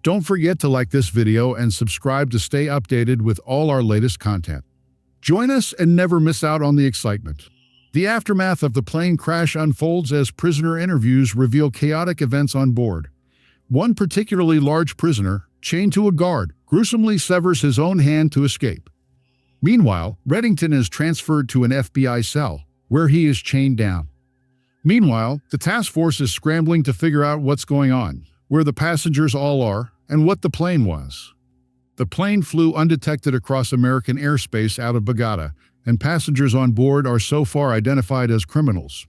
Don't forget to like this video and subscribe to stay updated with all our latest content. Join us and never miss out on the excitement. The aftermath of the plane crash unfolds as prisoner interviews reveal chaotic events on board. One particularly large prisoner, chained to a guard, gruesomely severs his own hand to escape. Meanwhile, Reddington is transferred to an FBI cell, where he is chained down. Meanwhile, the task force is scrambling to figure out what's going on, where the passengers all are, and what the plane was. The plane flew undetected across American airspace out of Bogota, and passengers on board are so far identified as criminals.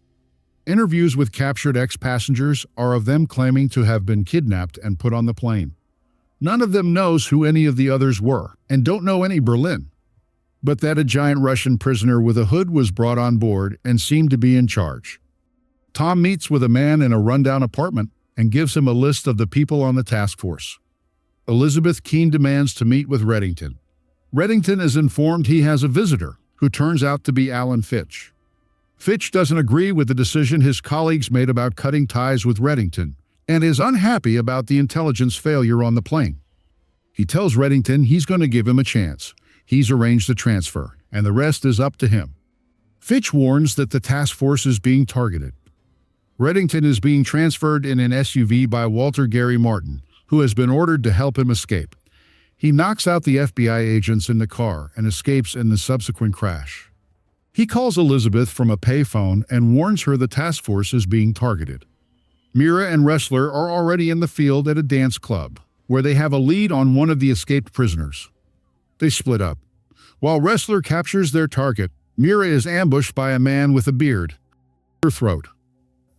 Interviews with captured ex-passengers are of them claiming to have been kidnapped and put on the plane. None of them knows who any of the others were, and don't know any Berlin. But that a giant Russian prisoner with a hood was brought on board and seemed to be in charge. Tom meets with a man in a rundown apartment and gives him a list of the people on the task force. Elizabeth Keene demands to meet with Reddington. Reddington is informed he has a visitor, who turns out to be Alan Fitch. Fitch doesn't agree with the decision his colleagues made about cutting ties with Reddington, and is unhappy about the intelligence failure on the plane. He tells Reddington he's going to give him a chance. He's arranged the transfer, and the rest is up to him. Fitch warns that the task force is being targeted. Reddington is being transferred in an SUV by Walter Gary Martin, who has been ordered to help him escape. He knocks out the FBI agents in the car and escapes in the subsequent crash. He calls Elizabeth from a payphone and warns her the task force is being targeted. Mira and Ressler are already in the field at a dance club, where they have a lead on one of the escaped prisoners. They split up. While Ressler captures their target, Mira is ambushed by a man with a beard. Her throat.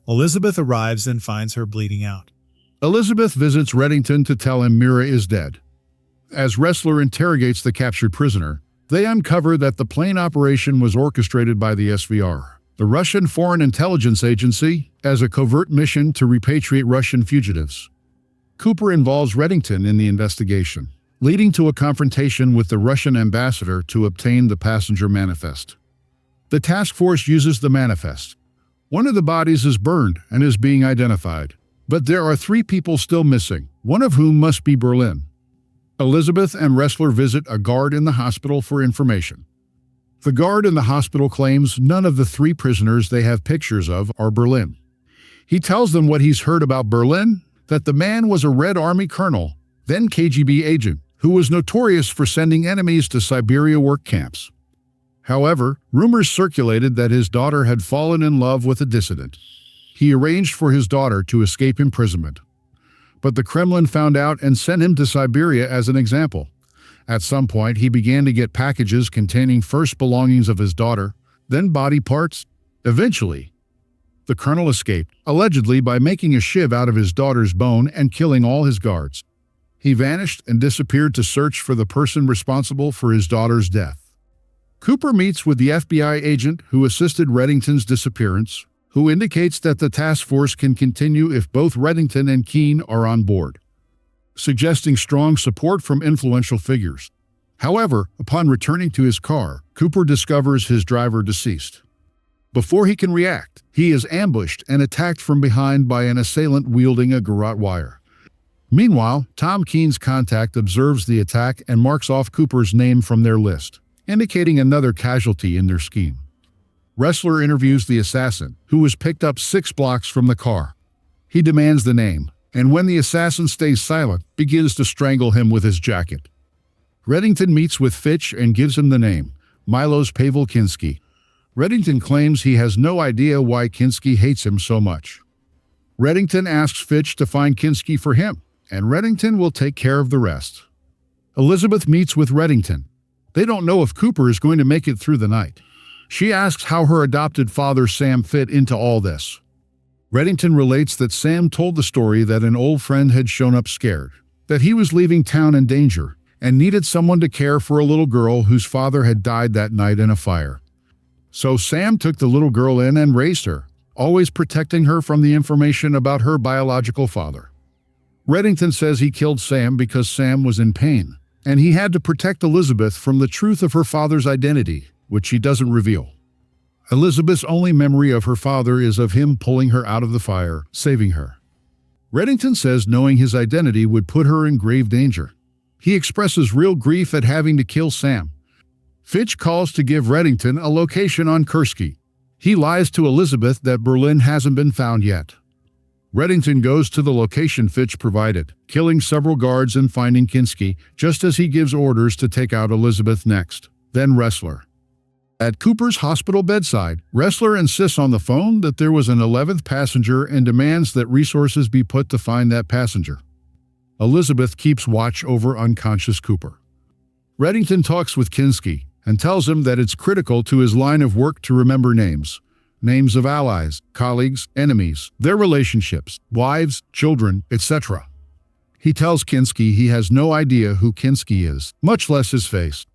Elizabeth arrives and finds her bleeding out. Elizabeth visits Reddington to tell him Mira is dead. As Ressler interrogates the captured prisoner, they uncover that the plane operation was orchestrated by the SVR, the Russian Foreign Intelligence Agency, as a covert mission to repatriate Russian fugitives. Cooper involves Reddington in the investigation, leading to a confrontation with the Russian ambassador to obtain the passenger manifest. The task force uses the manifest. One of the bodies is burned and is being identified, but there are 3 people still missing, one of whom must be Berlin. Elizabeth and Ressler visit a guard in the hospital for information. The guard in the hospital claims none of the 3 prisoners they have pictures of are Berlin. He tells them what he's heard about Berlin, that the man was a Red Army colonel, then KGB agent, who was notorious for sending enemies to Siberia work camps. However, rumors circulated that his daughter had fallen in love with a dissident. He arranged for his daughter to escape imprisonment. But the Kremlin found out and sent him to Siberia as an example. At some point, he began to get packages containing first belongings of his daughter, then body parts. Eventually, the colonel escaped, allegedly by making a shiv out of his daughter's bone and killing all his guards. He vanished and disappeared to search for the person responsible for his daughter's death. Cooper meets with the FBI agent who assisted Reddington's disappearance, who indicates that the task force can continue if both Reddington and Keene are on board, suggesting strong support from influential figures. However, upon returning to his car, Cooper discovers his driver deceased. Before he can react, he is ambushed and attacked from behind by an assailant wielding a garrote wire. Meanwhile, Tom Keene's contact observes the attack and marks off Cooper's name from their list, indicating another casualty in their scheme. Ressler interviews the assassin, who was picked up 6 blocks from the car. He demands the name, and when the assassin stays silent, begins to strangle him with his jacket. Reddington meets with Fitch and gives him the name, Milos Pavel Kinski. Reddington claims he has no idea why Kinski hates him so much. Reddington asks Fitch to find Kinski for him, and Reddington will take care of the rest. Elizabeth meets with Reddington. They don't know if Cooper is going to make it through the night. She asks how her adopted father Sam fit into all this. Reddington relates that Sam told the story that an old friend had shown up scared, that he was leaving town in danger, and needed someone to care for a little girl whose father had died that night in a fire. So Sam took the little girl in and raised her, always protecting her from the information about her biological father. Reddington says he killed Sam because Sam was in pain, and he had to protect Elizabeth from the truth of her father's identity, which she doesn't reveal. Elizabeth's only memory of her father is of him pulling her out of the fire, saving her. Reddington says knowing his identity would put her in grave danger. He expresses real grief at having to kill Sam. Fitch calls to give Reddington a location on Kursky. He lies to Elizabeth that Berlin hasn't been found yet. Reddington goes to the location Fitch provided, killing several guards and finding Kinski just as he gives orders to take out Elizabeth next, then Ressler. At Cooper's hospital bedside, Ressler insists on the phone that there was an 11th passenger and demands that resources be put to find that passenger. Elizabeth keeps watch over unconscious Cooper. Reddington talks with Kinski and tells him that it's critical to his line of work to remember names. Names of allies, colleagues, enemies, their relationships, wives, children, etc. He tells Kinski he has no idea who Kinski is, much less his face.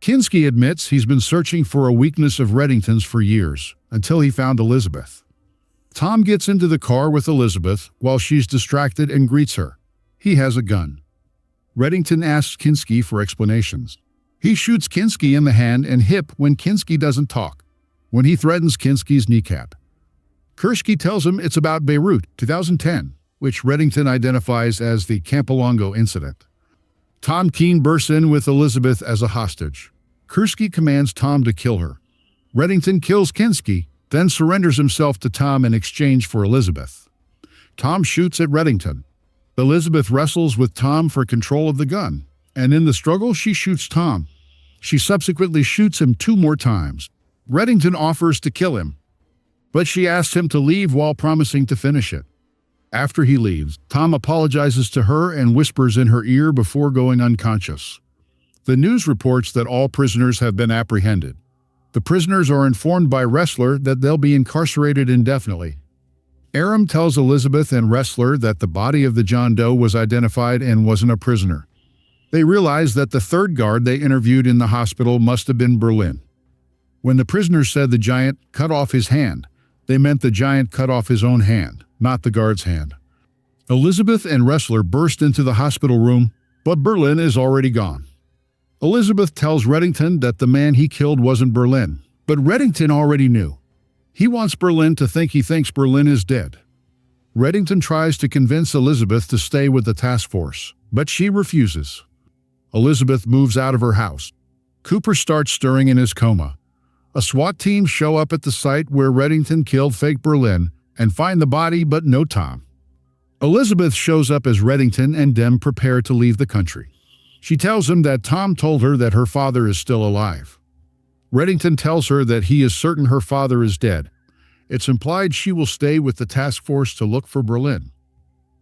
Kinski admits he's been searching for a weakness of Reddington's for years, until he found Elizabeth. Tom gets into the car with Elizabeth while she's distracted and greets her. He has a gun. Reddington asks Kinski for explanations. He shoots Kinski in the hand and hip when Kinski doesn't talk, when he threatens Kinski's kneecap. Kursky tells him it's about Beirut, 2010, which Reddington identifies as the Campolongo incident. Tom Keene bursts in with Elizabeth as a hostage. Kursky commands Tom to kill her. Reddington kills Kinski, then surrenders himself to Tom in exchange for Elizabeth. Tom shoots at Reddington. Elizabeth wrestles with Tom for control of the gun, and in the struggle she shoots Tom. She subsequently shoots him 2 more times. Reddington offers to kill him, but she asks him to leave while promising to finish it. After he leaves, Tom apologizes to her and whispers in her ear before going unconscious. The news reports that all prisoners have been apprehended. The prisoners are informed by Ressler that they'll be incarcerated indefinitely. Aram tells Elizabeth and Ressler that the body of the John Doe was identified and wasn't a prisoner. They realize that the 3rd guard they interviewed in the hospital must have been Berlin. When the prisoners said the giant cut off his hand, they meant the giant cut off his own hand, not the guard's hand. Elizabeth and Ressler burst into the hospital room, but Berlin is already gone. Elizabeth tells Reddington that the man he killed wasn't Berlin, but Reddington already knew. He wants Berlin to think he thinks Berlin is dead. Reddington tries to convince Elizabeth to stay with the task force, but she refuses. Elizabeth moves out of her house. Cooper starts stirring in his coma. A SWAT team show up at the site where Reddington killed fake Berlin and find the body but no Tom. Elizabeth shows up as Reddington and Dem prepare to leave the country. She tells him that Tom told her that her father is still alive. Reddington tells her that he is certain her father is dead. It's implied she will stay with the task force to look for Berlin.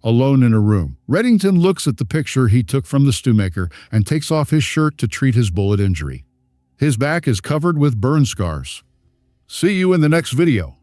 Alone in a room, Reddington looks at the picture he took from the stewmaker and takes off his shirt to treat his bullet injury. His back is covered with burn scars. See you in the next video.